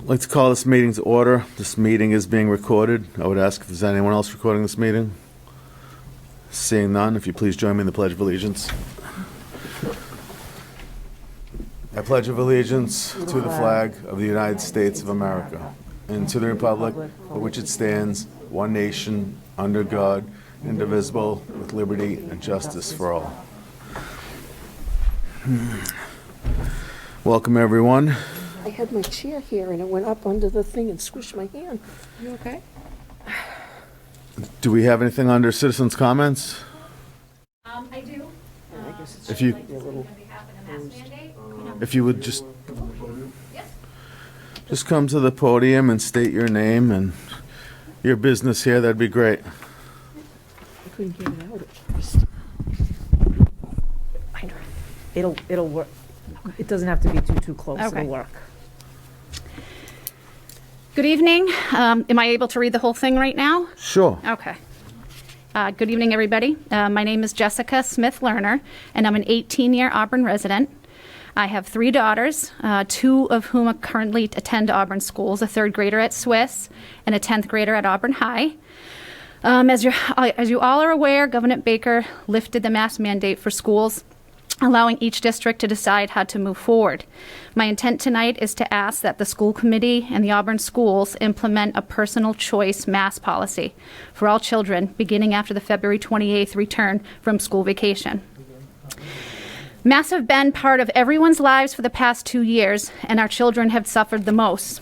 I'd like to call this meeting to order. This meeting is being recorded. I would ask if there's anyone else recording this meeting. Seeing none, if you please join me in the Pledge of Allegiance. I pledge of allegiance to the flag of the United States of America and to the republic for which it stands, one nation, under God, indivisible, with liberty and justice for all. Welcome, everyone. I had my chair here and it went up under the thing and squished my hand. You okay? Do we have anything under citizens' comments? I do. I guess it's If you- a little. If you would just come to the podium and state your name and your business here, that'd be great. I couldn't get it out at first. It'll work. It doesn't have to be too close. Okay. It'll work. Good evening. Am I able to read the whole thing right now? Sure. Okay. Good evening, everybody. My name is Jessica Smith Lerner, and I'm an 18-year Auburn resident. I have 3 daughters, 2 of whom currently attend Auburn schools, a 3rd grader at Swiss and a 10th grader at Auburn High. As you all are aware, Governor Baker lifted the mask mandate for schools, allowing each district to decide how to move forward. My intent tonight is to ask that the school committee and the Auburn schools implement a personal choice mask policy for all children beginning after the February 28th return from school vacation. Masks have been part of everyone's lives for the past 2 years, and our children have suffered the most.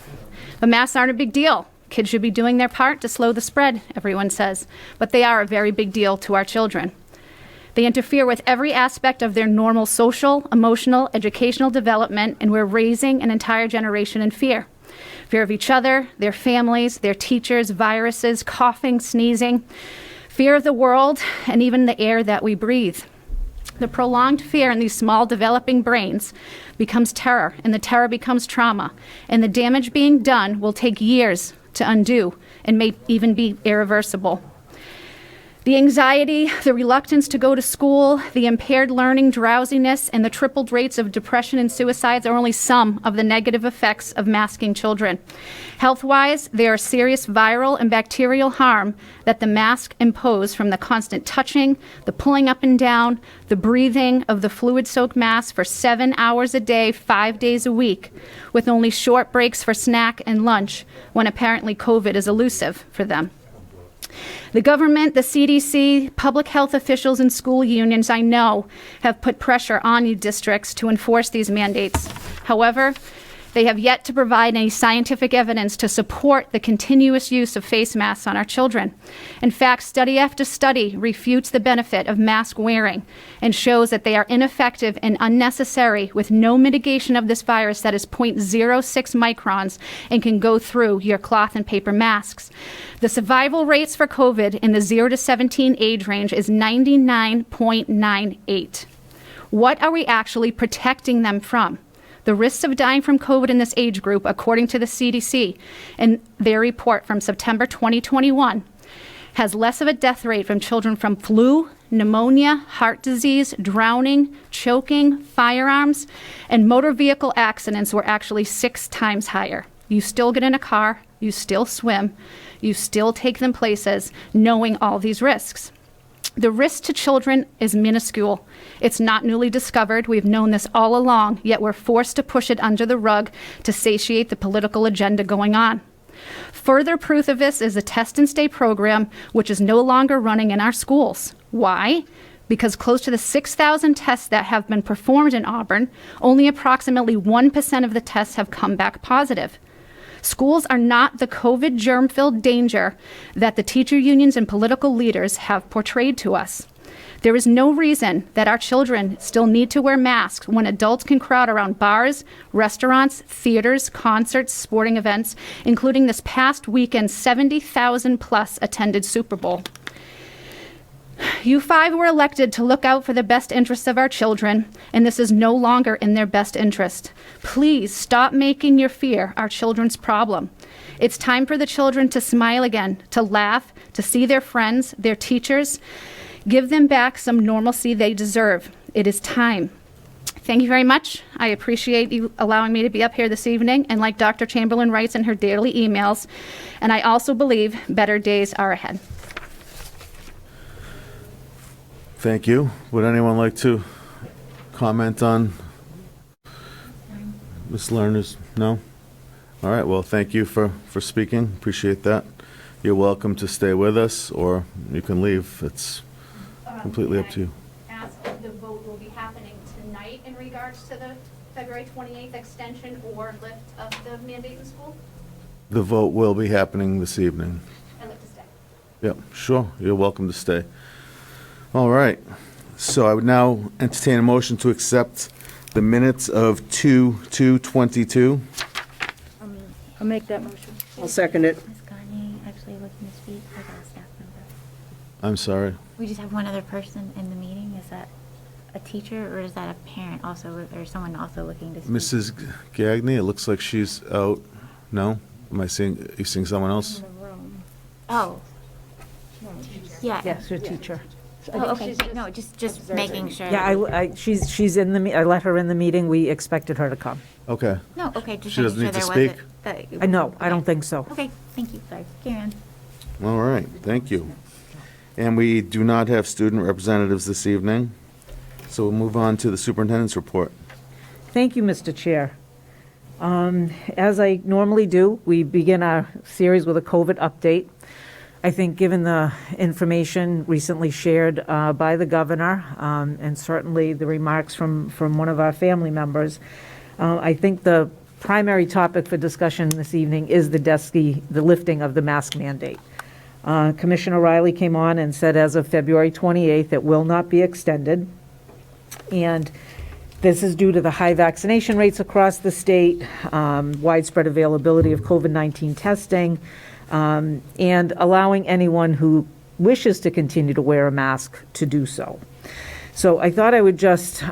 But masks aren't a big deal. Kids should be doing their part to slow the spread, everyone says, but they are a very big deal to our children. They interfere with every aspect of their normal social, emotional, educational development, and we're raising an entire generation in fear. Fear of each other, their families, their teachers, viruses, coughing, sneezing, fear of the world, and even the air that we breathe. The prolonged fear in these small developing brains becomes terror, and the terror becomes trauma, and the damage being done will take years to undo and may even be irreversible. The anxiety, the reluctance to go to school, the impaired learning, drowsiness, and the tripled rates of depression and suicides are only some of the negative effects of masking children. Health-wise, there are serious viral and bacterial harm that the mask impose from the constant touching, the pulling up and down, the breathing of the fluid-soaked mask for 7 hours a day, 5 days a week, with only short breaks for snack and lunch when apparently COVID is elusive for them. The government, the CDC, public health officials, and school unions, I know, have put pressure on you districts to enforce these mandates. However, they have yet to provide any scientific evidence to support the continuous use of face masks on our children. In fact, study after study refutes the benefit of mask wearing and shows that they are ineffective and unnecessary with no mitigation of this virus that is 0.06 microns and can go through your cloth and paper masks. The survival rates for COVID in the 0 to 17 age range is 99.98. What are we actually protecting them from? The risks of dying from COVID in this age group, according to the CDC in their report from September 2021, has less of a death rate from children from flu, pneumonia, heart disease, drowning, choking, firearms, and motor vehicle accidents were actually 6 times higher. You still get in a car, you still swim, you still take them places, knowing all these risks. The risk to children is minuscule. It's not newly discovered. We've known this all along, yet we're forced to push it under the rug to satiate the political agenda going on. Further proof of this is the Test and Stay program, which is no longer running in our schools. Why? Because close to the 6,000 tests that have been performed in Auburn, only approximately 1% of the tests have come back positive. Schools are not the COVID germ-filled danger that the teacher unions and political leaders have portrayed to us. There is no reason that our children still need to wear masks when adults can crowd around bars, restaurants, theaters, concerts, sporting events, including this past weekend 70,000 plus attended Super Bowl. You 5 were elected to look out for the best interests of our children, and this is no longer in their best interest. Please stop making your fear our children's problem. It's time for the children to smile again, to laugh, to see their friends, their teachers. Give them back some normalcy they deserve. It is time. thank you very much. I appreciate you allowing me to be up here this evening. And like Dr. Chamberlain writes in her daily emails, and I also believe better days are ahead. Thank you. Would anyone like to comment on Ms. Lerner's? No? All right, well, thank you for speaking. Appreciate that. You're welcome to stay with us, or you can leave. It's completely up to you. Ask if the vote will be happening tonight in regards to the February 28th extension or lift of the mandate in school? The vote will be happening this evening. I'd like to stay. Yep, sure. You're welcome to stay. All right. So I would now entertain a motion to accept the minutes of 2/2/22. I'll make that motion. I'll second it. Is Gagne actually looking to speak as a staff member? I'm sorry. We just have one other person in the meeting. Is that a teacher or is that a parent also, or someone also looking to speak? Mrs. Gagne, it looks like she's out. No? Are you seeing someone else? Oh. Yeah. Yes, her teacher. Oh, okay. No, just making sure. Yeah, she's in the, I let her in the meeting. We expected her to come. Okay. No, okay, just She making doesn't sure need there to wasn't. I know, I don't think so. Okay, thank you. Sorry. Carry on. All right, thank you. And we do not have student representatives this evening, so we'll move on to the superintendent's report. Thank you, Mr. Chair. As I normally do, we begin our series with a COVID update. I think given the information recently shared by the governor, and certainly the remarks from one of our family members, I think the primary topic for discussion this evening is the lifting of the mask mandate. Commissioner Riley came on and said as of February 28th, it will not be extended. And this is due to the high vaccination rates across the state, widespread availability of COVID-19 testing, and allowing anyone who wishes to continue to wear a mask to do so. So I thought I would just,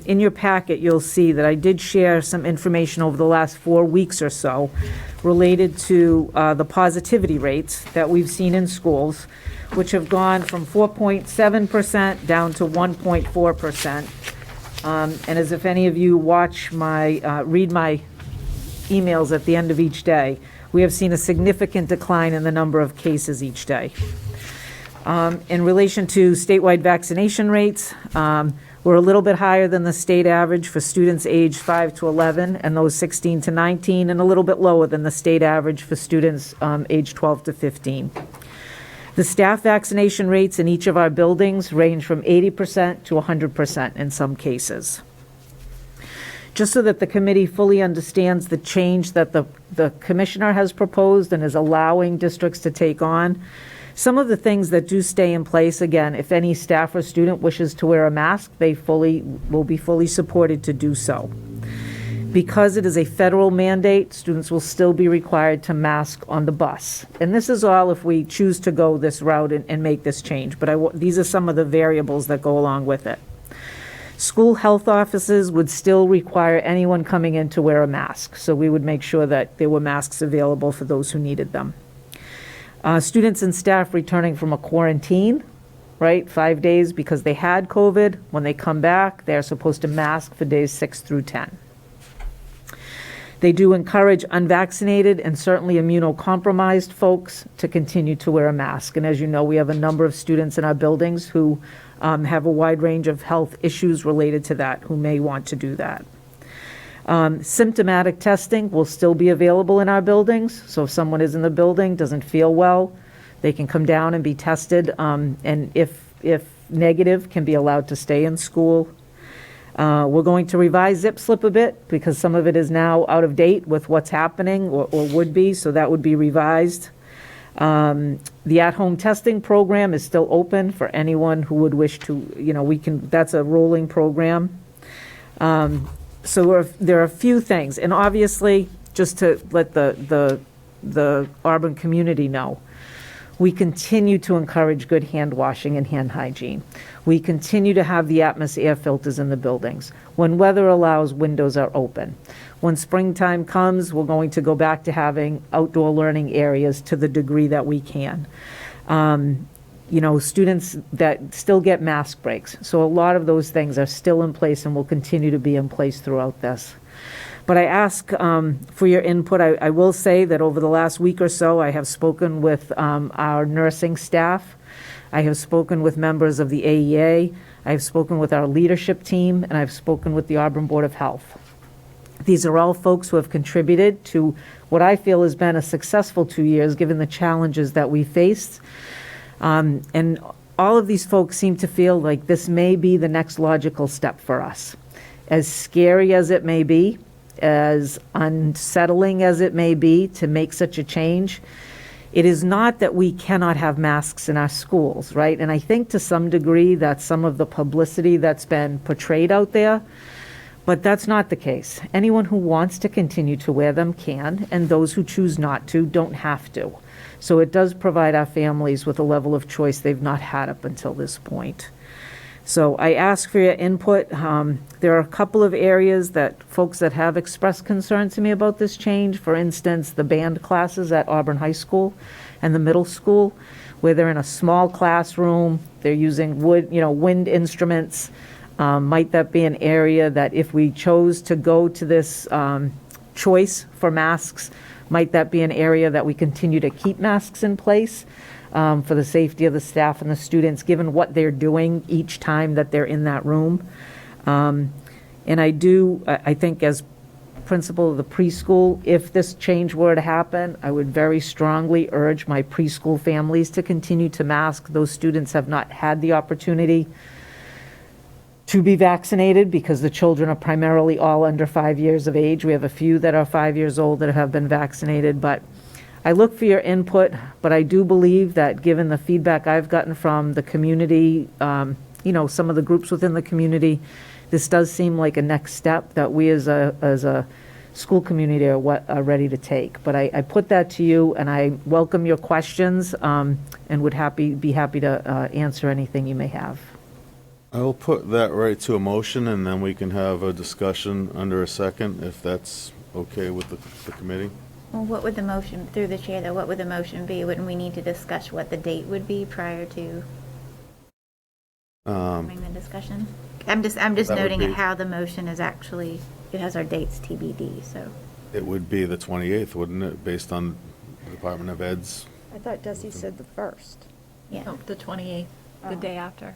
in your packet, you'll see that I did share some information over the last 4 weeks or so related to the positivity rates that we've seen in schools, which have gone from 4.7% down to 1.4%. And as if any of you watch read my emails at the end of each day, we have seen a significant decline in the number of cases each day. In relation to statewide vaccination rates, we're a little bit higher than the state average for students aged 5 to 11 and those 16 to 19, and a little bit lower than the state average for students aged 12 to 15. The staff vaccination rates in each of our buildings range from 80% to 100% in some cases. Just so that the committee fully understands the change that the commissioner has proposed and is allowing districts to take on, some of the things that do stay in place, again, if any staff or student wishes to wear a mask, they will be fully supported to do so. Because it is a federal mandate, students will still be required to mask on the bus. And this is all if we choose to go this route and make this change, but these are some of the variables that go along with it. School health offices would still require anyone coming in to wear a mask, so we would make sure that there were masks available for those who needed them. Students and staff returning from a quarantine, right, 5 days because they had COVID, when they come back, they're supposed to mask for days 6 through 10. They do encourage unvaccinated and certainly immunocompromised folks to continue to wear a mask. And as you know, we have a number of students in our buildings who have a wide range of health issues related to that, who may want to do that. Symptomatic testing will still be available in our buildings. So if someone is in the building, doesn't feel well, they can come down and be tested. And if negative, can be allowed to stay in school. We're going to revise Zip Slip a bit because some of it is now out of date with what's happening or would be, so that would be revised. The at-home testing program is still open for anyone who would wish to, that's a rolling program. So there are a few things, and obviously, just to let the Auburn community know, we continue to encourage good hand washing and hand hygiene. We continue to have the Atmos air filters in the buildings. When weather allows, windows are open. When springtime comes, we're going to go back to having outdoor learning areas to the degree that we can. students that still get mask breaks. So a lot of those things are still in place and will continue to be in place throughout this. But I ask for your input. I will say that over the last week or so, I have spoken with our nursing staff. I have spoken with members of the AEA. I have spoken with our leadership team, and I've spoken with the Auburn Board of Health. These are all folks who have contributed to what I feel has been a successful 2 years, given the challenges that we faced. And all of these folks seem to feel like this may be the next logical step for us. As scary as it may be, as unsettling as it may be to make such a change, it is not that we cannot have masks in our schools, right? And I think to some degree that's some of the publicity that's been portrayed out there, but that's not the case. Anyone who wants to continue to wear them can, and those who choose not to don't have to. So it does provide our families with a level of choice they've not had up until this point. So I ask for your input. There are a couple of areas that folks that have expressed concern to me about this change. For instance, the band classes at Auburn High School and the middle school, where they're in a small classroom, they're using wind instruments. Might that be an area that if we chose to go to this choice for masks, might that be an area that we continue to keep masks in place for the safety of the staff and the students, given what they're doing each time that they're in that room? And I think as principal of the preschool, if this change were to happen, I would very strongly urge my preschool families to continue to mask. Those students have not had the opportunity to be vaccinated because the children are primarily all under 5 years of age. We have a few that are 5 years old that have been vaccinated, but I look for your input. But I do believe that given the feedback I've gotten from the community, some of the groups within the community, this does seem like a next step that we as a school community are ready to take. But I put that to you, and I welcome your questions and would be happy to answer anything you may have. I will put that right to a motion, and then we can have a discussion under a second, if that's okay with the committee. Well, what would the motion, through the chair though, what would the motion be? Wouldn't we need to discuss what the date would be prior to having the discussion? I'm just That would noting be- how the motion is actually, it has our dates TBD, so. It would be the 28th, wouldn't it, based on the Department of Ed's? I thought Desi said the 1st. Yeah. Oh, the 28th, the day after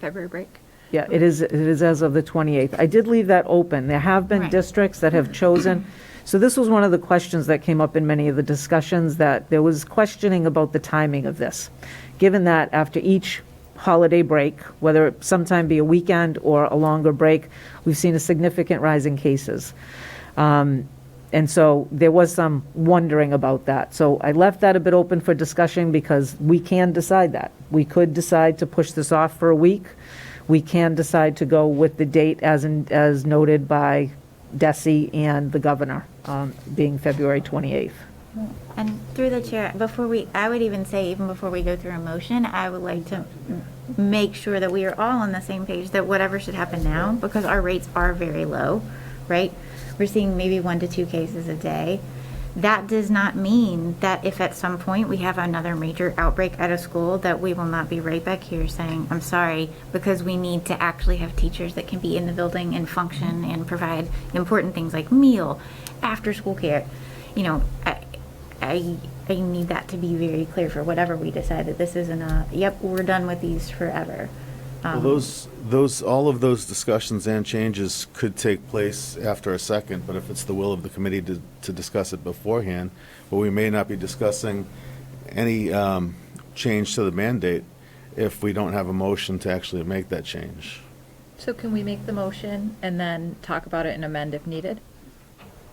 February break. Yeah, it is as of the 28th. I did leave that open. There have been Right. districts that have chosen. So this was one of the questions that came up in many of the discussions, that there was questioning about the timing of this. Given that after each holiday break, whether it sometime be a weekend or a longer break, we've seen a significant rise in cases. And so there was some wondering about that. So I left that a bit open for discussion because we can decide that. We could decide to push this off for a week. We can decide to go with the date as noted by Desi and the governor, being February 28th. And through the chair, I would even say, even before we go through a motion, I would like to make sure that we are all on the same page, that whatever should happen now, because our rates are very low, right? We're seeing maybe 1 to 2 cases a day. That does not mean that if at some point we have another major outbreak at a school, that we will not be right back here saying, I'm sorry, because we need to actually have teachers that can be in the building and function and provide important things like meal, after school care. I need that to be very clear for whatever we decide, that this isn't yep, we're done with these forever. Well, all of those discussions and changes could take place after a second, but if it's the will of the committee to discuss it beforehand, but we may not be discussing any change to the mandate if we don't have a motion to actually make that change. So can we make the motion and then talk about it and amend if needed?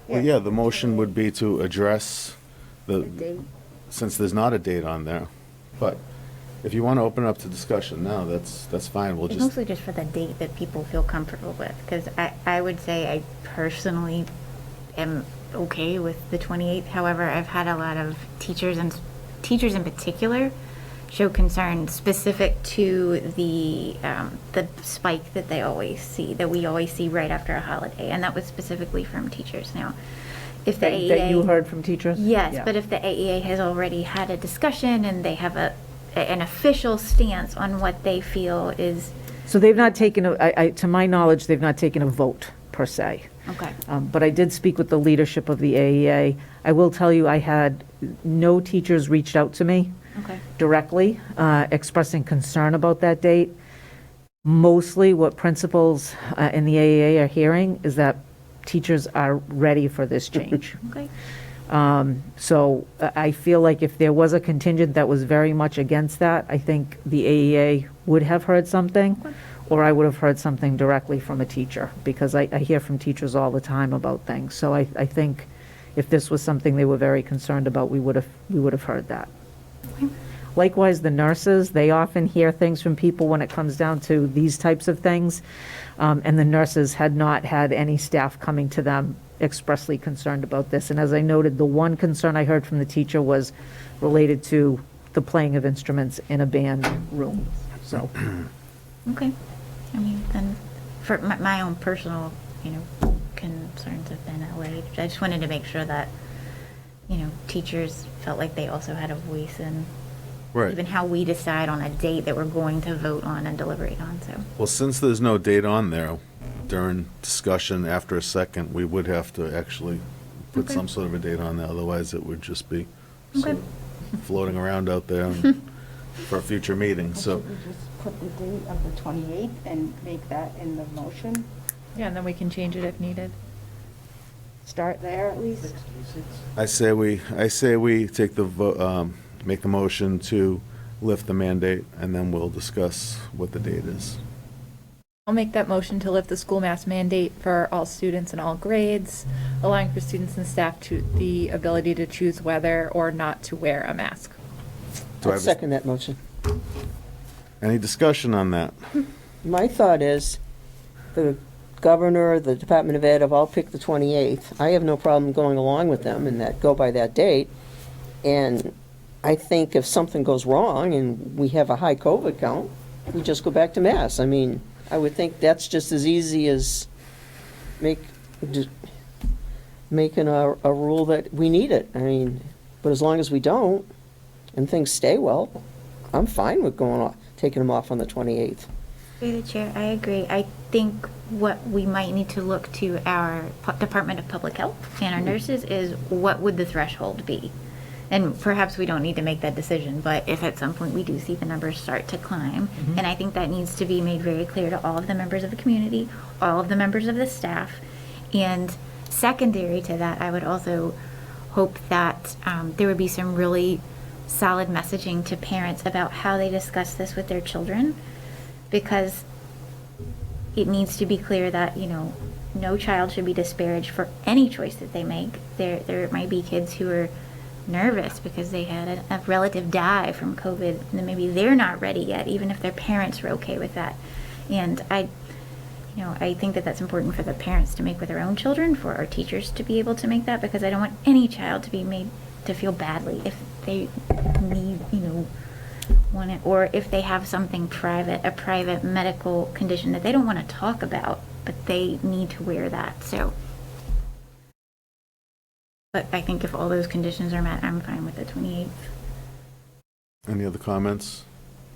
Well, yeah, the motion would be to address The date. since there's not a date on there. But if you want to open it up to discussion now, that's fine. We'll It's just, mostly just for the date that people feel comfortable with, because I would say I personally am okay with the 28th. However, I've had a lot of teachers in particular show concern specific to the spike that we always see right after a holiday, and that was specifically from teachers. Now, if the That you heard from teachers? Yes, Yeah. but if the AEA has already had a discussion and they have an official stance on what they feel is, So they've not taken, to my knowledge, they've not taken a vote, per se. okay. But I did speak with the leadership of the AEA. I will tell you, I had no teachers reached out to me Okay. directly expressing concern about that date. Mostly what principals in the AEA are hearing is that teachers are ready for this change. Okay. So I feel like if there was a contingent that was very much against that, I think the AEA would have heard something, or I would have heard something directly from a teacher, because I hear from teachers all the time about things. So I think if this was something they were very concerned about, we would have heard that. Likewise, the nurses, they often hear things from people when it comes down to these types of things, and the nurses had not had any staff coming to them expressly concerned about this. And as I noted, the one concern I heard from the teacher was related to the playing of instruments in a band room, so. Okay. I mean, then, for my own personal, concerns have been allayed. I just wanted to make sure that, teachers felt like they also had a voice in even Right. how we decide on a date that we're going to vote on and deliberate on, so. Well, since there's no date on there, during discussion after a second, we would have to actually put Okay. some sort of a date on there, otherwise it would just be Okay. sort of floating around out there for a future meeting, so. Should we just put the date of the 28th and make that in the motion? Yeah, and then we can change it if needed. Start there at least? I say we take the make the motion to lift the mandate, and then we'll discuss what the date is. I'll make that motion to lift the school mask mandate for all students in all grades, allowing for students and staff to the ability to choose whether or not to wear a mask. Do I I'll have second that motion. any discussion on that? My thought is, the governor, the Department of Ed have all picked the 28th. I have no problem going along with them and go by that date. And I think if something goes wrong and we have a high COVID count, we just go back to mass. I mean, I would think that's just as easy as making a rule that we need it. I mean, but as long as we don't, and things stay well, I'm fine with taking them off on the 28th. Through the chair, I agree. I think what we might need to look to our Department of Public Health and our nurses is what would the threshold be? And perhaps we don't need to make that decision, but if at some point we do see the numbers start to climb, and I think that needs to be made very clear to all of the members of the community, all of the members of the staff, and secondary to that, I would also hope that there would be some really solid messaging to parents about how they discuss this with their children, because it needs to be clear that, no child should be disparaged for any choice that they make. There might be kids who are nervous because they had a relative die from COVID, and maybe they're not ready yet, even if their parents are okay with that. And I think that that's important for the parents to make with their own children, for our teachers to be able to make that, because I don't want any child to be made to feel badly if they need, want it, or if they have something private, a private medical condition that they don't want to talk about, but they need to wear that. So, but I think if all those conditions are met, I'm fine with the 28th. Any other comments?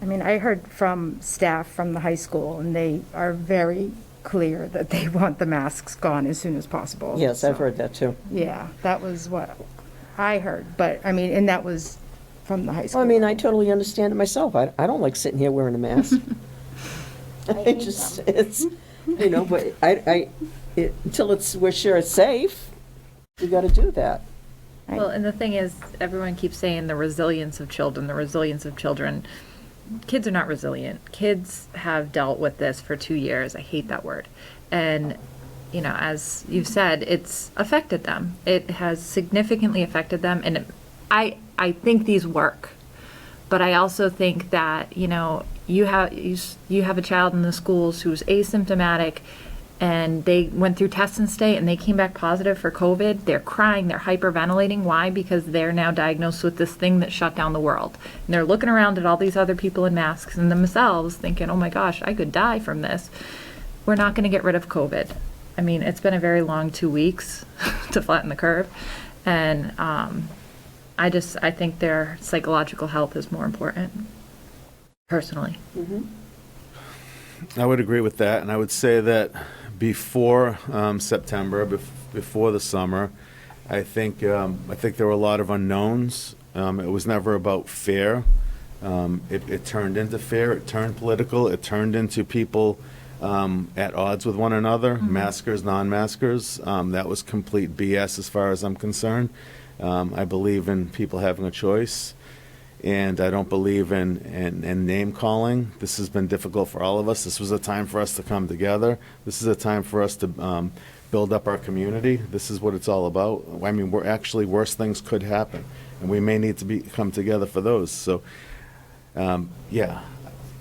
I mean, I heard from staff from the high school, and they are very clear that they want the masks gone as soon as possible. Yes, I've So, heard that too. Yeah, that was what I heard, but, I mean, and that was from the high school. Well, I mean, I totally understand it myself. I don't like sitting here wearing a mask. It's, but until we're sure it's safe, we got to do that. Well, and the thing is, everyone keeps saying the resilience of children, the resilience of children. Kids are not resilient. Kids have dealt with this for 2 years. I hate that word. And, as you've said, it's affected them. It has significantly affected them. And I think these work. But I also think that, you have a child in the schools who's asymptomatic, and they went through test and stay, and they came back positive for COVID. They're crying, they're hyperventilating. Why? Because they're now diagnosed with this thing that shut down the world. And they're looking around at all these other people in masks and themselves thinking, oh my gosh, I could die from this. We're not going to get rid of COVID. I mean, it's been a very long 2 weeks to flatten the curve. And I think their psychological health is more important. personally. I would agree with that, and I would say that before September, before the summer, I think there were a lot of unknowns. It was never about fear. It turned into fear. It turned political. It turned into people at odds with one another, maskers, non-maskers. That was complete BS as far as I'm concerned. I believe in people having a choice, and I don't believe in name-calling. This has been difficult for all of us. This was a time for us to come together. This is a time for us to build up our community. This is what it's all about. I mean, worse things could happen, and we may need to come together for those. So, yeah,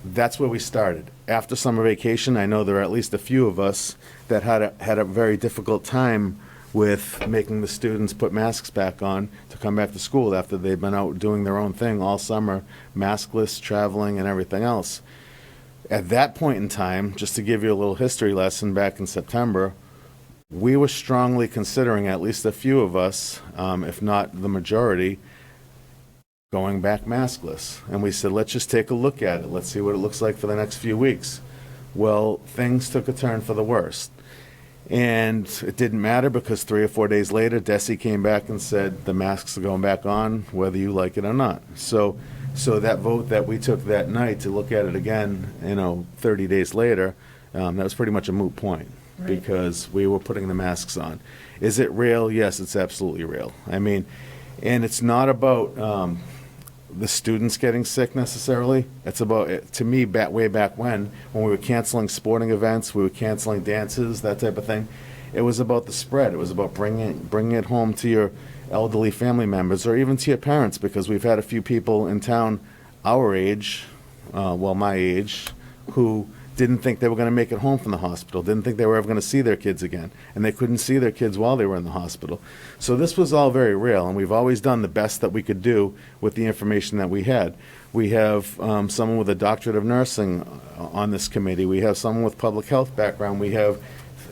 that's where we started. After summer vacation, I know there are at least a few of us that had a very difficult time with making the students put masks back on to come back to school after they've been out doing their own thing all summer, maskless, traveling, and everything else. At that point in time, just to give you a little history lesson, back in September, we were strongly considering, at least a few of us, if not the majority, going back maskless. And we said, let's just take a look at it. Let's see what it looks like for the next few weeks. Well, things took a turn for the worst. And it didn't matter, because 3 or 4 days later, Desi came back and said the masks are going back on, whether you like it or not. So that vote that we took that night to look at it again, 30 days later, that was pretty much a moot point, because we were putting the masks on. Is it real? Yes, it's absolutely real. I mean, and it's not about the students getting sick necessarily. It's about, to me, way back when we were canceling sporting events, we were canceling dances, that type of thing. It was about the spread. It was about bringing it home to your elderly family members, or even to your parents, because we've had a few people in town our age, my age, who didn't think they were going to make it home from the hospital, didn't think they were ever going to see their kids again, and they couldn't see their kids while they were in the hospital. So this was all very real, and we've always done the best that we could do with the information that we had. We have someone with a doctorate of nursing on this committee. We have someone with public health background. We have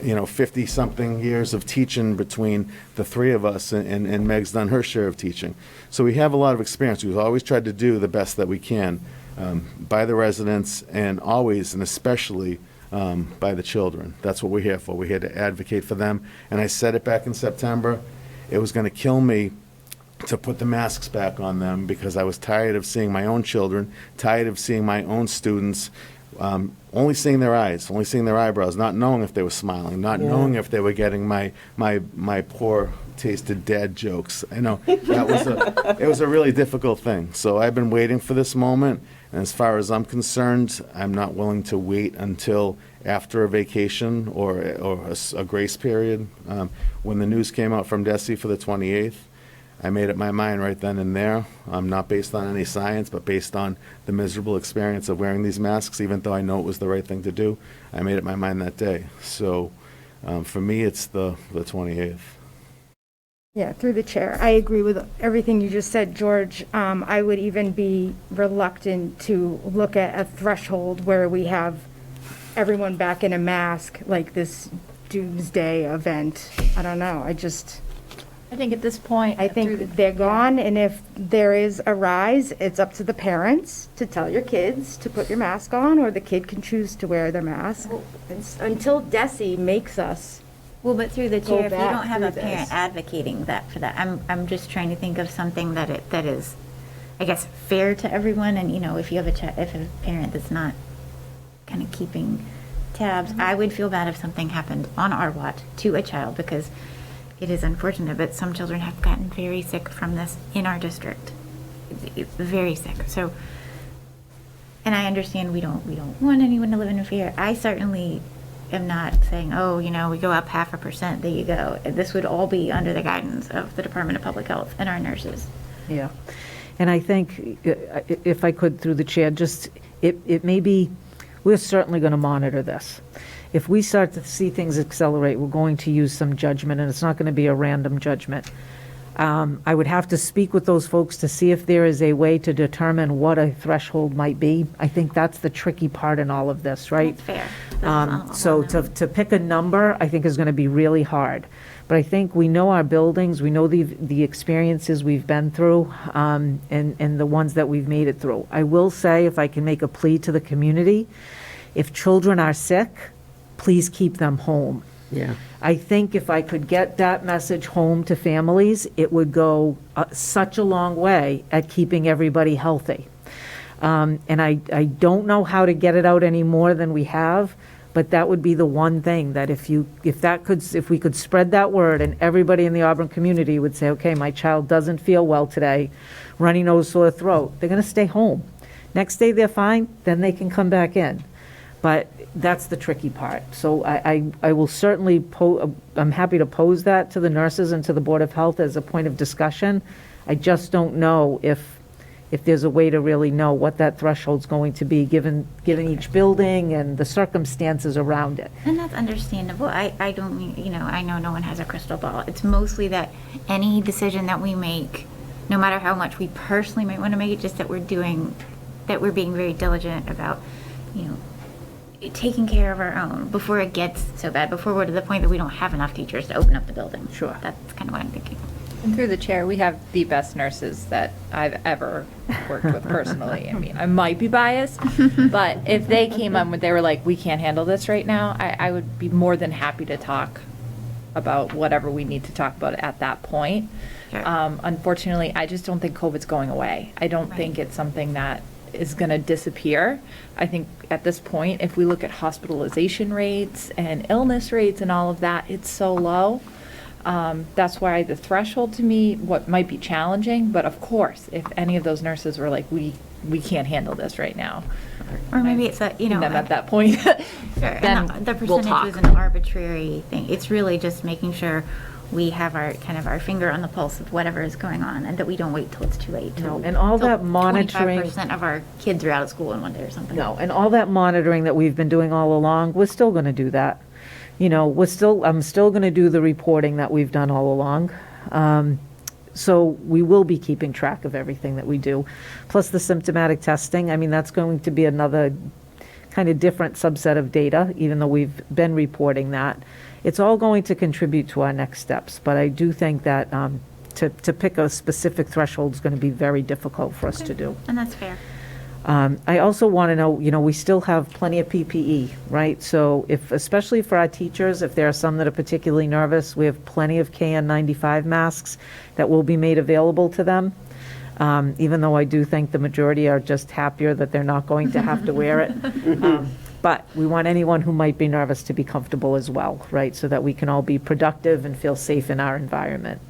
50-something years of teaching between the three of us, and Meg's done her share of teaching. So we have a lot of experience. We've always tried to do the best that we can by the residents, and always and especially by the children. That's what we're here for. We're here to advocate for them. And I said it back in September, it was going to kill me to put the masks back on them, because I was tired of seeing my own children, tired of seeing my own students, only seeing their eyes, only seeing their eyebrows, not knowing if they were smiling, not knowing if they were getting my poor tasted dad jokes. I know it was a really difficult thing. So I've been waiting for this moment, and as far as I'm concerned, I'm not willing to wait until after a vacation or a grace period. When the news came out from Desi for the 28th, I made up my mind right then and there. Not based on any science, but based on the miserable experience of wearing these masks, even though I know it was the right thing to do. I made up my mind that day. So for me, it's the 28th. Yeah, through the chair. I agree with everything you just said, George. I would even be reluctant to look at a threshold where we have everyone back in a mask, like this doomsday event. I don't know. I think at this point, I think they're gone, and if there is a rise, it's up to the parents to tell your kids to put your mask on, or the kid can choose to wear their mask. Until Desi makes us. Well, but through the Go chair, if you back don't have a through parent this. advocating that for that, I'm just trying to think of something that is, I guess, fair to everyone. And if you have if a parent that's not kind of keeping tabs, I would feel bad if something happened on our watch to a child, because it is unfortunate, but some children have gotten very sick from this in our district, very sick. So, and I understand we don't want anyone to live in fear. I certainly am not saying, oh, we go up 0.5%, there you go. This would all be under the guidance of the Department of Public Health and our nurses. Yeah. And I think, if I could, through the chair, it may be, we're certainly going to monitor this. If we start to see things accelerate, we're going to use some judgment, and it's not going to be a random judgment. I would have to speak with those folks to see if there is a way to determine what a threshold might be. I think that's the tricky part in all of this, right? That's fair. That's So all to pick a number, I think is going to be really hard. But I think we know our buildings, we know the experiences we've been through, and the ones that we've made it through. I will say, if I can make a plea to the community, if children are sick, please keep them home. Yeah. I think if I could get that message home to families, it would go such a long way at keeping everybody healthy. And I don't know how to get it out any more than we have, but that would be the one thing that if we could spread that word and everybody in the Auburn community would say, okay, my child doesn't feel well today, runny nose, sore throat, they're going to stay home. Next day they're fine, then they can come back in. But that's the tricky part. So I will certainly, I'm happy to pose that to the nurses and to the Board of Health as a point of discussion. I just don't know if there's a way to really know what that threshold's going to be, given each building and the circumstances around it. And that's understandable. I don't mean, I know no one has a crystal ball. It's mostly that any decision that we make, no matter how much we personally might want to make it, just that we're being very diligent about, taking care of our own before it gets so bad, before we're to the point that we don't have enough teachers to open up the building. Sure. That's kind of what I'm thinking. And through the chair, we have the best nurses that I've ever worked with personally. I mean, I might be biased, but if they came on, they were like, we can't handle this right now, I would be more than happy to talk about whatever we need to talk about at that point. Sure. Unfortunately, I just don't think COVID's going away. I don't think it's something that is going to disappear. I think at this point, if we look at hospitalization rates and illness rates and all of that, it's so low. That's why the threshold to me, what might be challenging, but of course, if any of those nurses were like, we can't handle this right now. Or maybe it's Them at that point. Sure. Then And the we'll percentage talk. was an arbitrary thing. It's really just making sure we have our finger on the pulse of whatever is going on, and that we don't wait till it's too late. No, and all that monitoring- 25% of our kids are out of school in one day or something. No, and all that monitoring that we've been doing all along, we're still going to do that. I'm still going to do the reporting that we've done all along. So we will be keeping track of everything that we do. Plus the symptomatic testing, I mean, that's going to be another kind of different subset of data, even though we've been reporting that. It's all going to contribute to our next steps, but I do think that to pick a specific threshold is going to be very difficult for us to do. And that's fair. I also want to know, we still have plenty of PPE, right? So especially for our teachers, if there are some that are particularly nervous, we have plenty of KN95 masks that will be made available to them. Even though I do think the majority are just happier that they're not going to have to wear it. But we want anyone who might be nervous to be comfortable as well, right? So that we can all be productive and feel safe in our environment.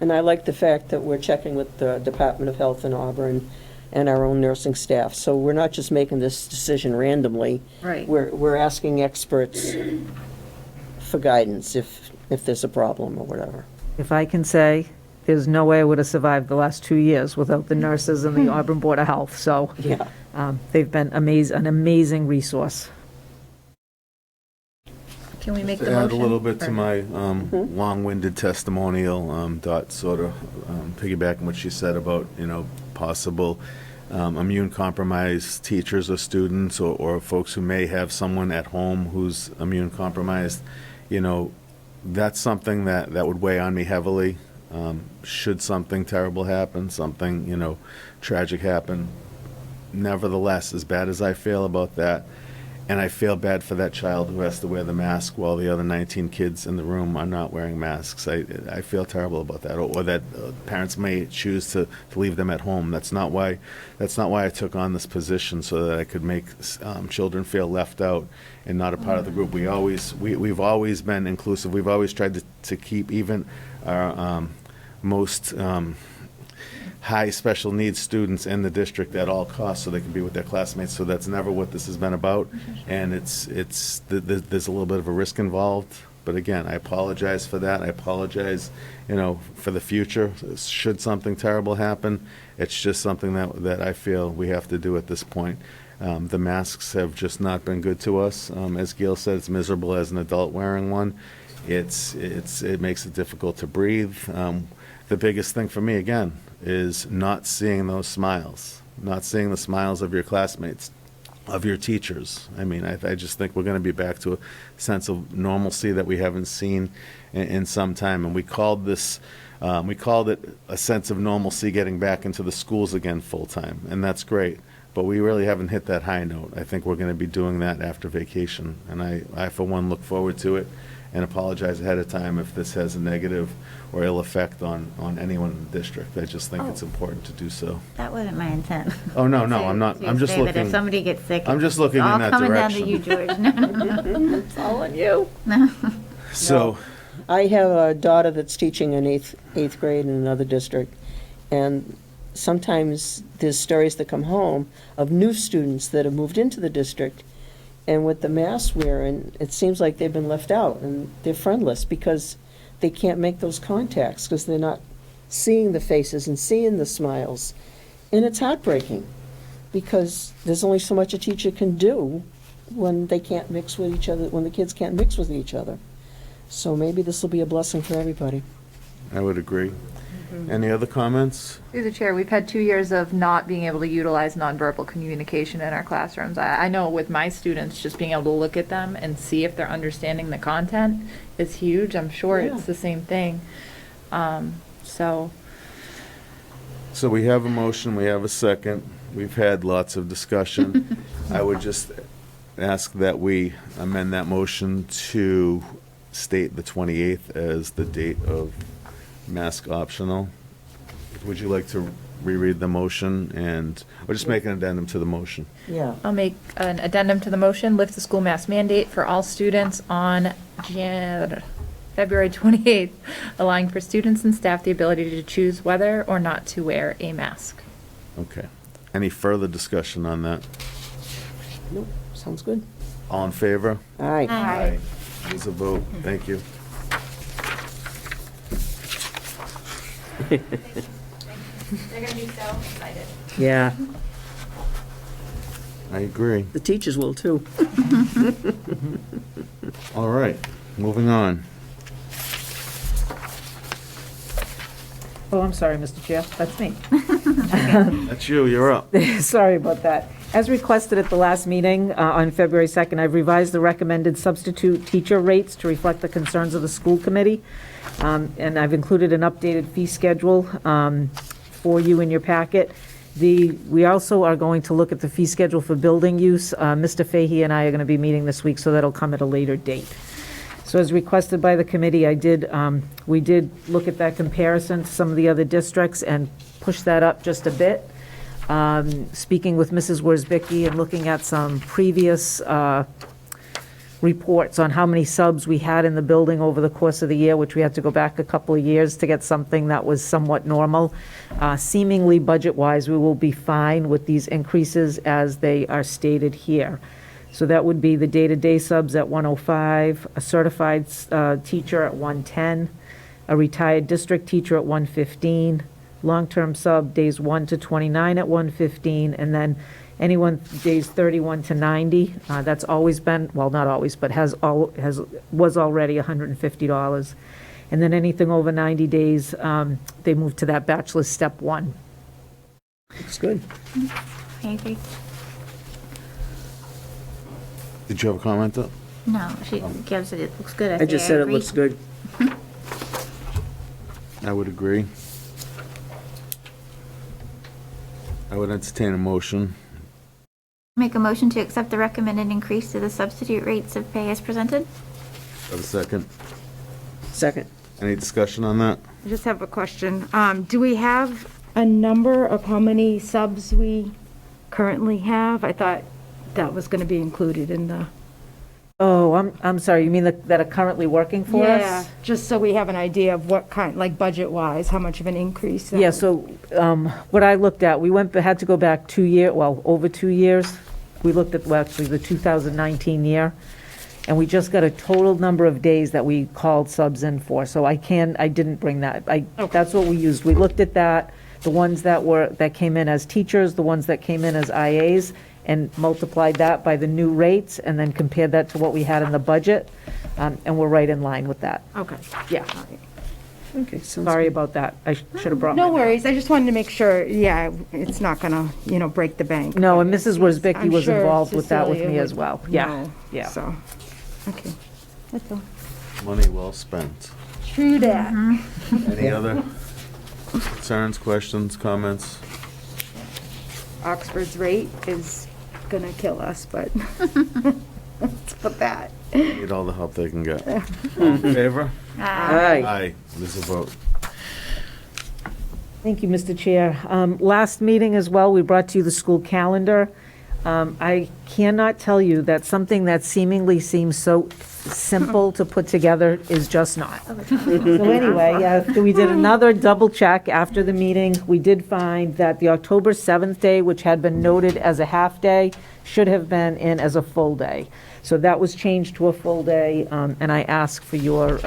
And I like the fact that we're checking with the Department of Health in Auburn and our own nursing staff. So we're not just making this decision randomly. Right. We're asking experts for guidance if there's a problem or whatever. If I can say, there's no way I would have survived the last 2 years without the nurses and the Auburn Board of Health. So Yeah. they've been an amazing resource. Can we make the To motion? add a little bit to Or- my long-winded testimonial, Dot sort of piggybacking what she said about, possible immune-compromised teachers or students or folks who may have someone at home who's immune-compromised, that's something that would weigh on me heavily. Should something terrible happen, something, tragic happen. Nevertheless, as bad as I feel about that, and I feel bad for that child who has to wear the mask while the other 19 kids in the room are not wearing masks. I feel terrible about that, or that parents may choose to leave them at home. That's not why I took on this position, so that I could make children feel left out and not a part of the group. We've always been inclusive. We've always tried to keep even our most high special needs students in the district at all costs so they can be with their classmates. So that's never what this has been about. And there's a little bit of a risk involved. But again, I apologize for that. I apologize, for the future. Should something terrible happen, it's just something that I feel we have to do at this point. The masks have just not been good to us. As Gail said, it's miserable as an adult wearing one. it makes it difficult to breathe. The biggest thing for me, again, is not seeing those smiles, not seeing the smiles of your classmates, of your teachers. I mean, I just think we're going to be back to a sense of normalcy that we haven't seen in some time. And we called it a sense of normalcy getting back into the schools again full-time, and that's great. But we really haven't hit that high note. I think we're going to be doing that after vacation. And I, for one, look forward to it and apologize ahead of time if this has a negative or ill effect on anyone in the district. I just think it's important to do so. That wasn't my intent. Oh, no, I'm not. I'm just Say that looking. if somebody gets sick, I'm just looking in that all coming down to direction. you, George. No. It's all on you. So, I have a daughter that's teaching in eighth grade in another district, and sometimes there's stories that come home of new students that have moved into the district, and with the mask wearing, it seems like they've been left out, and they're friendless because they can't make those contacts, because they're not seeing the faces and seeing the smiles. And it's heartbreaking, because there's only so much a teacher can do when they can't mix with each other, when the kids can't mix with each other. So maybe this will be a blessing for everybody. I would agree. Any other comments? Through the chair, we've had 2 years of not being able to utilize nonverbal communication in our classrooms. I know with my students, just being able to look at them and see if they're understanding the content is huge. I'm sure Yeah. it's the same thing. So So we have a motion, we have a second. We've had lots of discussion. I would just ask that we amend that motion to state the 28th as the date of mask optional. Would you like to reread the motion or just make an addendum to the motion? Yeah. I'll make an addendum to the motion, lift the school mask mandate for all students on February 28th, allowing for students and staff the ability to choose whether or not to wear a mask. Okay. Any further discussion on that? Nope, sounds good. All in favor? All right. Aye. There's a vote. Thank you. They're going to be so excited. Yeah, I agree. the teachers will too. All right, moving on. Oh, I'm sorry, Mr. Chair, that's me. That's you, you're up. Sorry about that. As requested at the last meeting on February 2nd, I've revised the recommended substitute teacher rates to reflect the concerns of the school committee. And I've included an updated fee schedule for you in your packet. We also are going to look at the fee schedule for building use. Mr. Fahey and I are going to be meeting this week, so that'll come at a later date. So as requested by the committee, we did look at that comparison to some of the other districts and push that up just a bit. Speaking with Mrs. Worsbicky and looking at some previous reports on how many subs we had in the building over the course of the year, which we had to go back a couple of years to get something that was somewhat normal. Seemingly, budget-wise, we will be fine with these increases as they are stated here. So that would be the day-to-day subs at 105, a certified teacher at 110, a retired district teacher at 115, long-term sub days 1 to 29 at 115, and then anyone days 31 to 90. That's always been, well, not always, but was already $150. And then anything over 90 days, they move to that bachelor's step 1. Looks good. I agree. Did you have a comment up? No, Gail said it looks good. I just said it looks good. I would agree. I would entertain a motion. Make a motion to accept the recommended increase to the substitute rates of pay as presented. Have a second. Second. Any discussion on that? I just have a question. Do we have a number of how many subs we currently have? I thought that was going to be included in the. Oh, I'm sorry, you mean that are currently working for us? Yeah, just so we have an idea of what kind, like budget-wise, how much of an increase. that Yeah, would- so what I looked at, had to go back 2 years, well, over 2 years. We looked at, well, actually, the 2019 year, and we just got a total number of days that we called subs in for. So I didn't bring that. That's what we used. We looked at that, the ones that came in as teachers, the ones that came in as IAs, and multiplied that by the new rates, and then compared that to what we had in the budget. And we're right in line with that. Okay. Yeah. Okay, sounds Sorry good. about that. I should have brought No my- worries, I just wanted to make sure, yeah, it's not gonna, break the bank. No, and Mrs. Worsbicky I'm was sure involved with that with Cecilia me as would well. Yeah, know, yeah. So, okay, that's all. Money well spent. True that. Any other concerns, questions, comments? Oxford's rate is gonna kill us, but let's put that. Need all the help they can get. All in favor? Aye. Aye. This is a vote. Thank you, Mr. Chair. Last meeting as well, we brought to you the school calendar. I cannot tell you that something that seemingly seems so simple to put together is just not. So anyway, we did another double check after the meeting. We did find that the October 7th day, which had been noted as a half day, should have been in as a full day. So that was changed to a full day, and I ask for your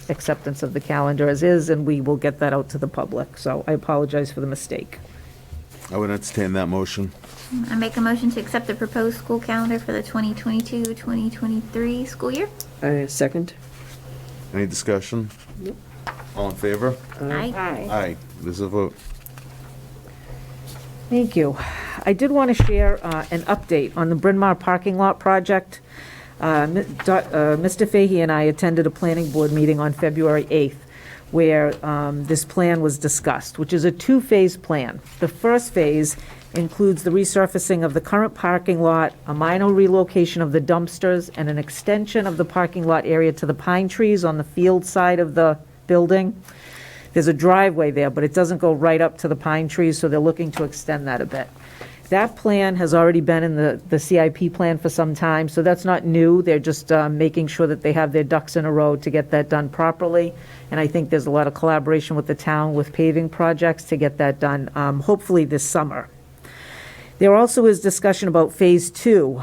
acceptance of the calendar as is, and we will get that out to the public. So I apologize for the mistake. I would entertain that motion. I make a motion to accept the proposed school calendar for the 2022-2023 school year. Second? Any discussion? All in favor? Aye. Aye. This is a vote. Thank you. I did want to share an update on the Bryn Mawr parking lot project. Mr. Fahey and I attended a planning board meeting on February 8th where this plan was discussed, which is a two-phase plan. The first phase includes the resurfacing of the current parking lot, a minor relocation of the dumpsters, and an extension of the parking lot area to the pine trees on the field side of the building. There's a driveway there, but it doesn't go right up to the pine trees, so they're looking to extend that a bit. That plan has already been in the CIP plan for some time, so that's not new. They're just making sure that they have their ducks in a row to get that done properly. And I think there's a lot of collaboration with the town with paving projects to get that done, hopefully this summer. There also is discussion about Phase 2,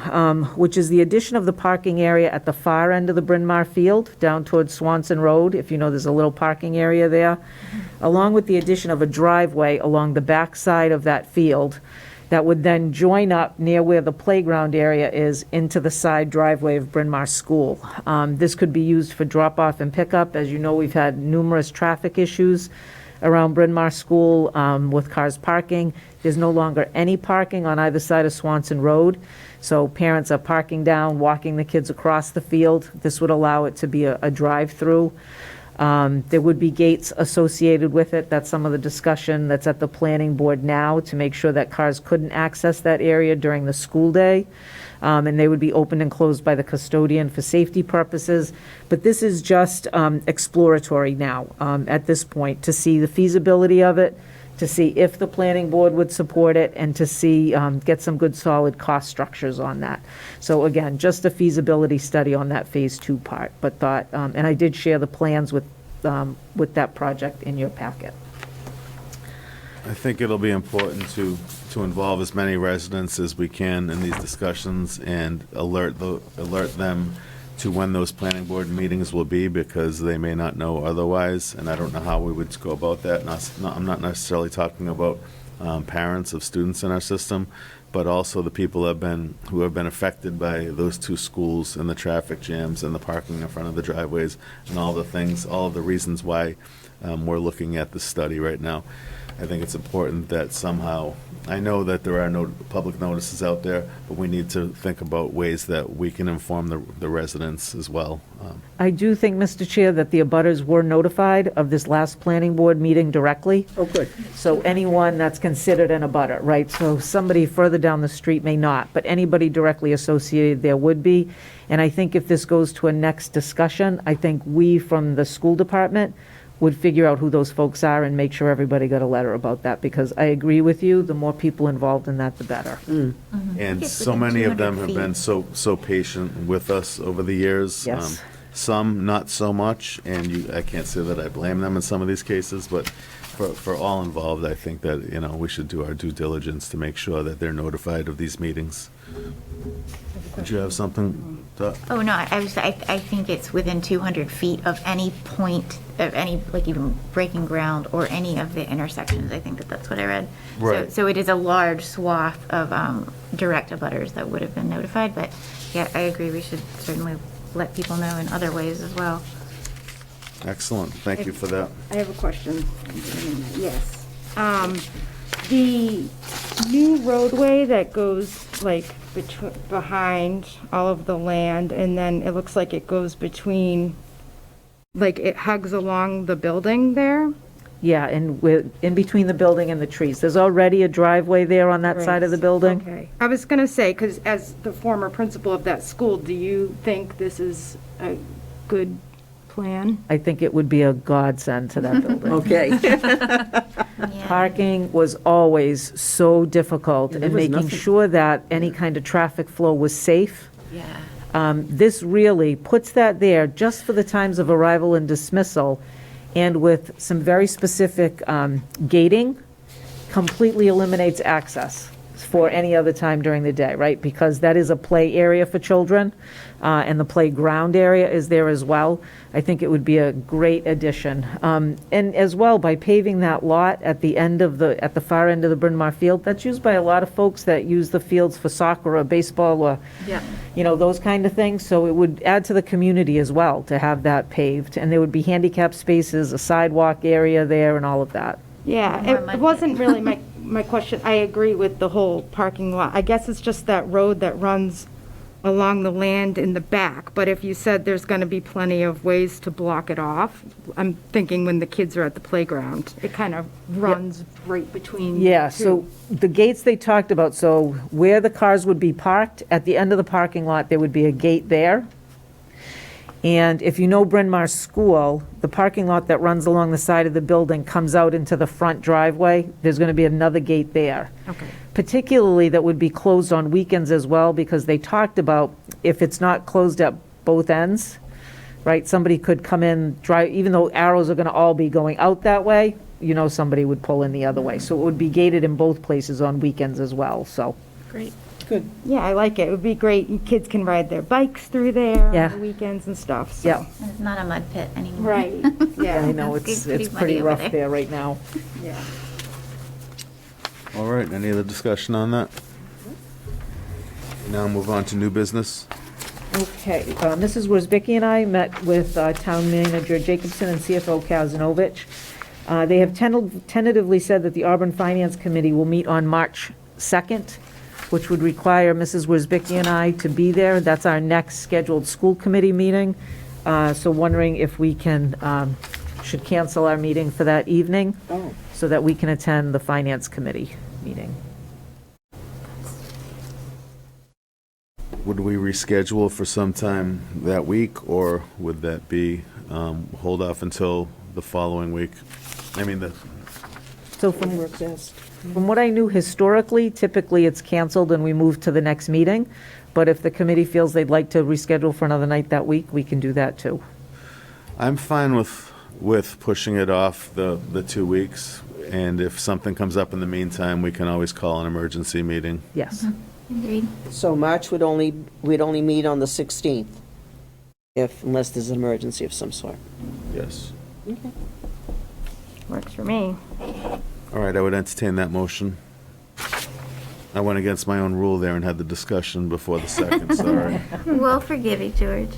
which is the addition of the parking area at the far end of the Bryn Mawr field, down towards Swanson Road. If you know, there's a little parking area there, along with the addition of a driveway along the back side of that field that would then join up near where the playground area is into the side driveway of Bryn Mawr School. This could be used for drop-off and pickup. As you know, we've had numerous traffic issues around Bryn Mawr School with cars parking. There's no longer any parking on either side of Swanson Road, so parents are parking down, walking the kids across the field. This would allow it to be a drive-through. There would be gates associated with it. That's some of the discussion that's at the planning board now to make sure that cars couldn't access that area during the school day. And they would be opened and closed by the custodian for safety purposes. But this is just exploratory now at this point to see the feasibility of it, to see if the planning board would support it, and to see, get some good solid cost structures on that. So again, just a feasibility study on that Phase 2 part, but thought, and I did share the plans with that project in your packet. I think it'll be important to involve as many residents as we can in these discussions and alert them to when those planning board meetings will be, because they may not know otherwise, and I don't know how we would go about that. I'm not necessarily talking about parents of students in our system, but also the people who have been affected by those two schools and the traffic jams and the parking in front of the driveways and all of the reasons why we're looking at this study right now. I think it's important that somehow, I know that there are no public notices out there, but we need to think about ways that we can inform the residents as well. I do think, Mr. Chair, that the abutters were notified of this last planning board meeting directly. Oh, good. So anyone that's considered an abutter, right? So somebody further down the street may not, but anybody directly associated there would be. And I think if this goes to a next discussion, I think we from the school department would figure out who those folks are and make sure everybody got a letter about that, because I agree with you, the more people involved in that, the better. And It's so within many of them 200 have been feet. so patient with us over the years. Yes. Some not so much, and I can't say that I blame them in some of these cases, but for all involved, I think that, we should do our due diligence to make sure that they're notified of these meetings. Did you have something? Oh, no, I think it's within 200 feet of any point, of any, like even breaking ground or any of the intersections. I think that's what I read. Right. So it is a large swath of direct abutters that would have been notified, but yeah, I agree, we should certainly let people know in other ways as well. Excellent, thank you for that. I have a question. Yes. The new roadway that goes like behind all of the land, and then it looks like it goes between, like it hugs along the building there? Yeah, and we're in between the building and the trees. There's already a driveway there on that side of the building. Okay. I was gonna say, because as the former principal of that school, do you think this is a good plan? I think it would be a godsend to that building. Okay. Yeah. Parking was always so difficult, Yeah, there and was making nothing. sure that any kind of traffic flow was safe. Yeah. This really puts that there just for the times of arrival and dismissal, and with some very specific gating, completely eliminates access for any other time during the day, right? Because that is a play area for children, and the playground area is there as well. I think it would be a great addition. And as well, by paving that lot at the end of at the far end of the Bryn Mawr field, that's used by a lot of folks that use the fields for soccer or baseball or, Yeah. those kind of things. So it would add to the community as well to have that paved. And there would be handicap spaces, a sidewalk area there, and all of that. Yeah, More it money. wasn't really my question. I agree with the whole parking lot. I guess it's just that road that runs along the land in the back. But if you said there's going to be plenty of ways to block it off, I'm thinking when the kids are at the playground, it kind of runs right between. Yeah, two. so the gates they talked about, so where the cars would be parked, at the end of the parking lot, there would be a gate there. And if you know Bryn Mawr School, the parking lot that runs along the side of the building comes out into the front driveway. There's going to be another gate there. Okay. Particularly that would be closed on weekends as well, because they talked about if it's not closed at both ends, right? Somebody could come in, drive, even though arrows are going to all be going out that way, somebody would pull in the other way. So it would be gated in both places on weekends as well, so. Great. Good. Yeah, I like it. It would be great. Kids can ride their bikes through there Yeah. on the weekends and stuff. So. Yeah. And it's not a mud pit anymore. Right. Yeah, I Yeah. know, It's it's pretty it's muddy pretty over rough there. there right now. Yeah. All right, any other discussion on that? Now move on to new business. Okay, Mrs. Worsbicky and I met with Town Manager Jacobson and CFO Kazanovich. They have tentatively said that the Auburn Finance Committee will meet on March 2nd, which would require Mrs. Worsbicky and I to be there. That's our next scheduled school committee meeting. So wondering if we should cancel our meeting for that evening Oh, so that we can attend the Finance Committee meeting. Would we reschedule for some time that week, or would that be hold off until the following week? So from what I knew historically, typically it's canceled and we move to the next meeting. But if the committee feels they'd like to reschedule for another night that week, we can do that too. I'm fine with pushing it off the 2 weeks, and if something comes up in the meantime, we can always call an emergency meeting. Yes. Agreed. so we'd only meet on the 16th, unless there's an emergency of some sort. Yes. Works for me. All right, I would entertain that motion. I went against my own rule there and had the discussion before the second, sorry. We'll forgive you, George.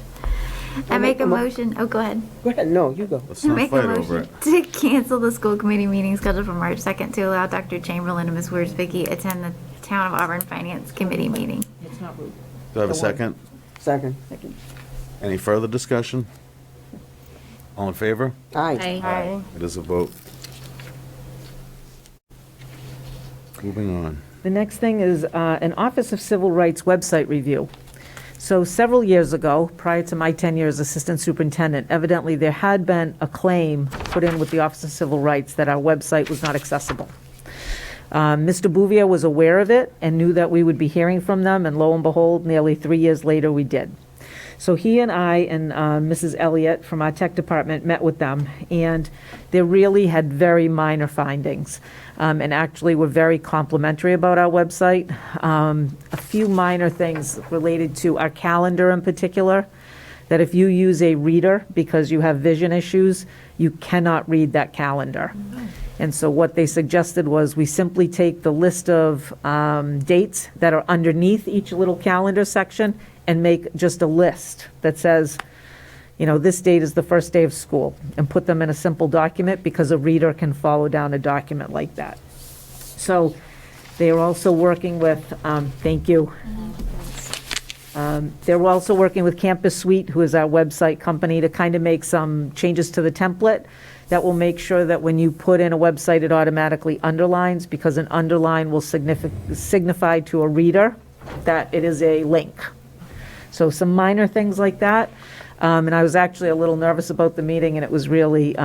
I make a motion, oh, go ahead. Go ahead, no, you go. Let's I not make a fight over motion it. to cancel the school committee meeting scheduled for March 2nd to allow Dr. Chamberlain and Ms. Worsbicky attend the Town of Auburn Finance Committee meeting. It's not rude. Do I have a second? Second. Any further discussion? All in favor? Aye. Aye. It is a vote. Moving on. The next thing is an Office of Civil Rights website review. So several years ago, prior to my tenure as Assistant Superintendent, evidently there had been a claim put in with the Office of Civil Rights that our website was not accessible. Mr. Bouvier was aware of it and knew that we would be hearing from them, and lo and behold, nearly 3 years later, we did. So he and I and Mrs. Elliott from our tech department met with them, and they really had very minor findings, and actually were very complimentary about our website. A few minor things related to our calendar in particular, that if you use a reader because you have vision issues, you cannot read that calendar. And so what they suggested was we simply take the list of dates that are underneath each little calendar section and make just a list that says, you know, this date is the first day of school, and put them in a simple document, because a reader can follow down a document like that. So they are also working with, thank you. They're also working with Campus Suite, who is our website company, to kind of make some changes to the template that will make sure that when you put in a website, it automatically underlines, because an underline will signify to a reader that it is a link. So some minor things like that. And I was actually a little nervous about the meeting, and it was really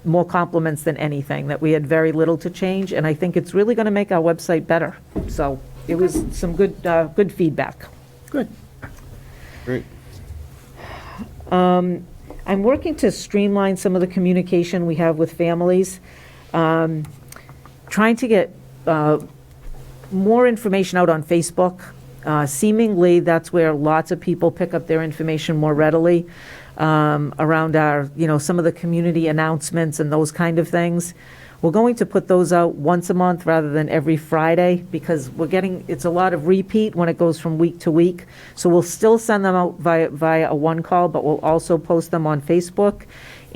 more compliments than anything, that we had very little to change, and I think it's really going to make our website better. So it was some good feedback. Good. Great. I'm working to streamline some of the communication we have with families, trying to get more information out on Facebook. Seemingly, that's where lots of people pick up their information more readily, around our, you know, some of the community announcements and those kind of things. We're going to put those out once a month rather than every Friday, because it's a lot of repeat when it goes from week to week. So we'll still send them out via a one call, but we'll also post them on Facebook.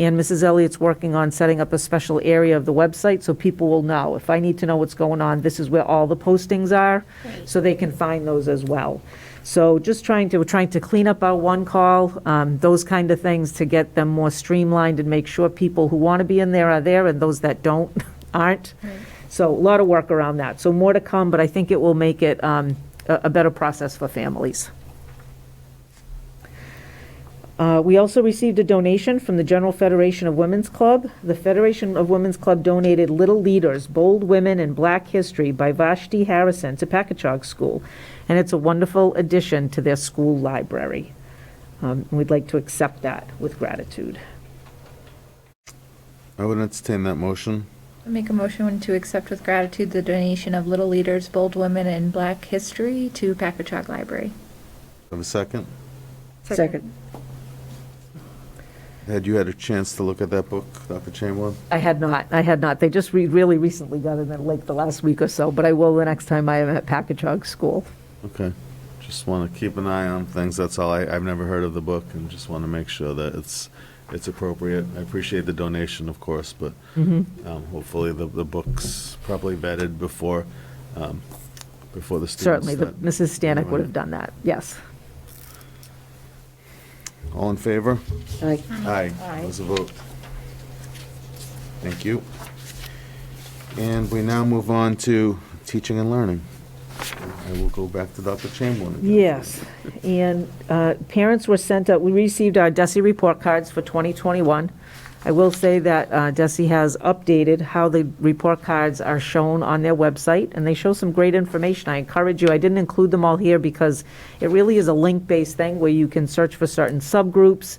And Mrs. Elliott's working on setting up a special area of the website so people will know. If I need to know what's going on, this is where all the postings are, so they can find those as well. So just we're trying to clean up our one call, those kind of things, to get them more streamlined and make sure people who want to be in there are there, and those that don't aren't. Right. So a lot of work around that. So more to come, but I think it will make it a better process for families. We also received a donation from the General Federation of Women's Club. The Federation of Women's Club donated Little Leaders, Bold Women in Black History by Vashti Harrison to Packagug School, and it's a wonderful addition to their school library. We'd like to accept that with gratitude. I would entertain that motion. I make a motion to accept with gratitude the donation of Little Leaders, Bold Women in Black History to Packagug Library. Have a second? Second. Had you had a chance to look at that book, Dr. Chamberlain? I had not. They just really recently got it in like the last week or so, but I will the next time I am at Packagug School. Okay. Just want to keep an eye on things, that's all. I've never heard of the book, and just want to make sure that it's appropriate. I appreciate the donation, of course, but hopefully the book's properly vetted before the students. Certainly, that- Mrs. Stanek would have done that, yes. All in favor? Aye. Aye. There's a vote. Thank you. And we now move on to teaching and learning. I will go back to Dr. Chamberlain again. Yes, and parents were sent out, we received our DESI report cards for 2021. I will say that DESI has updated how the report cards are shown on their website, and they show some great information. I encourage you, I didn't include them all here because it really is a link-based thing where you can search for certain subgroups,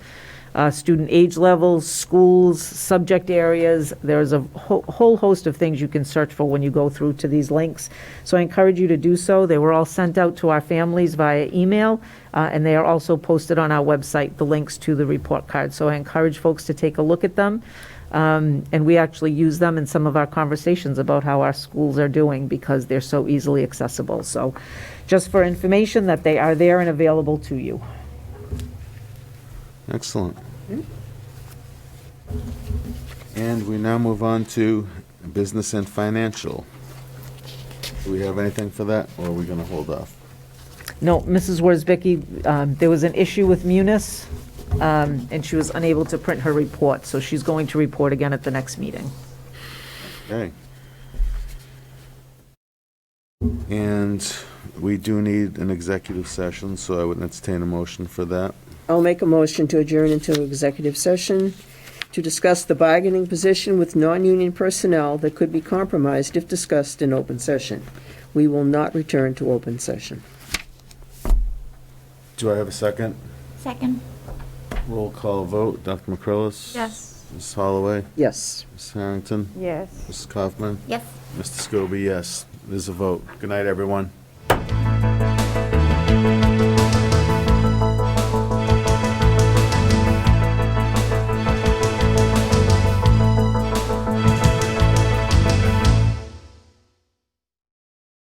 student age levels, schools, subject areas. There's a whole host of things you can search for when you go through to these links. So I encourage you to do so. They were all sent out to our families via email, and they are also posted on our website, the links to the report cards. So I encourage folks to take a look at them. And we actually use them in some of our conversations about how our schools are doing because they're so easily accessible. So just for information that they are there and available to you. Excellent. And we now move on to business and financial. Do we have anything for that, or are we going to hold off? No, Mrs. Worsbicky, there was an issue with Munis, and she was unable to print her report, so she's going to report again at the next meeting. Okay. And we do need an executive session, so I would entertain a motion for that. I'll make a motion to adjourn into executive session to discuss the bargaining position with non-union personnel that could be compromised if discussed in open session. We will not return to open session. Do I have a second? Second. Roll call vote. Dr. McCrillis? Yes. Ms. Holloway? Yes. Ms. Harrington? Yes. Mrs. Kaufman? Yes. Mr. Scobie, yes. There's a vote. Good night, everyone.